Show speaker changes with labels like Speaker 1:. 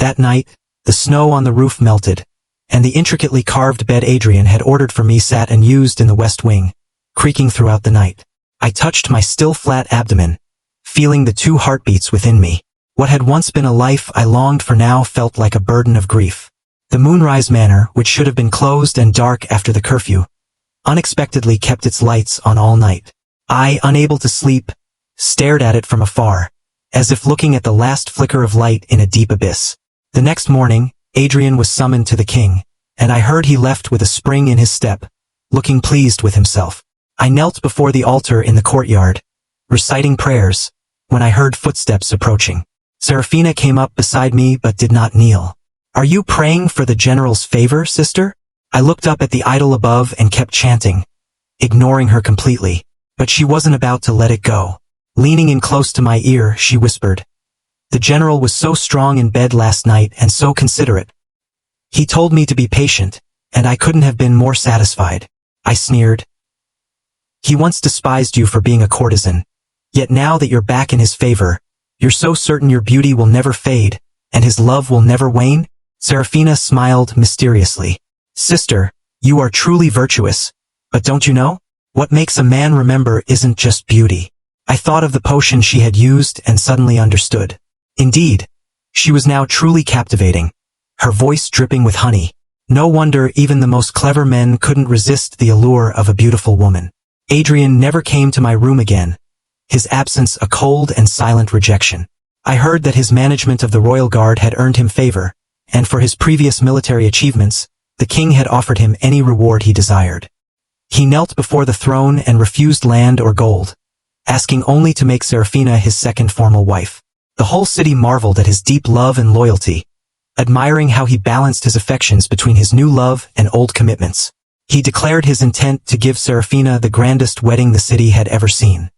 Speaker 1: That night, the snow on the roof melted, and the intricately carved bed Adrian had ordered for me sat unused in the west wing, creaking throughout the night. I touched my still flat abdomen, feeling the 2 heartbeats within me. What had once been a life I longed for now felt like a burden of grief. The Moonrise Manor, which should have been closed and dark after the curfew, unexpectedly kept its lights on all night. I, unable to sleep, stared at it from afar, as if looking at the last flicker of light in a deep abyss. The next morning, Adrian was summoned to the king, and I heard he left with a spring in his step, looking pleased with himself. I knelt before the altar in the courtyard, reciting prayers, when I heard footsteps approaching. Seraphina came up beside me but did not kneel. "Are you praying for the general's favor, sister?" I looked up at the idol above and kept chanting, ignoring her completely, but she wasn't about to let it go. Leaning in close to my ear, she whispered, "The general was so strong in bed last night and so considerate. He told me to be patient, and I couldn't have been more satisfied." I sneered. "He once despised you for being a courtesan, yet now that you're back in his favor, you're so certain your beauty will never fade, and his love will never wane?" Seraphina smiled mysteriously. "Sister, you are truly virtuous, but don't you know? What makes a man remember isn't just beauty." I thought of the potion she had used and suddenly understood. Indeed, she was now truly captivating, her voice dripping with honey. No wonder even the most clever men couldn't resist the allure of a beautiful woman. Adrian never came to my room again, his absence a cold and silent rejection. I heard that his management of the royal guard had earned him favor, and for his previous military achievements, the king had offered him any reward he desired. He knelt before the throne and refused land or gold, asking only to make Seraphina his second formal wife. The whole city marveled at his deep love and loyalty, admiring how he balanced his affections between his new love and old commitments. He declared his intent to give Seraphina the grandest wedding the city had ever seen.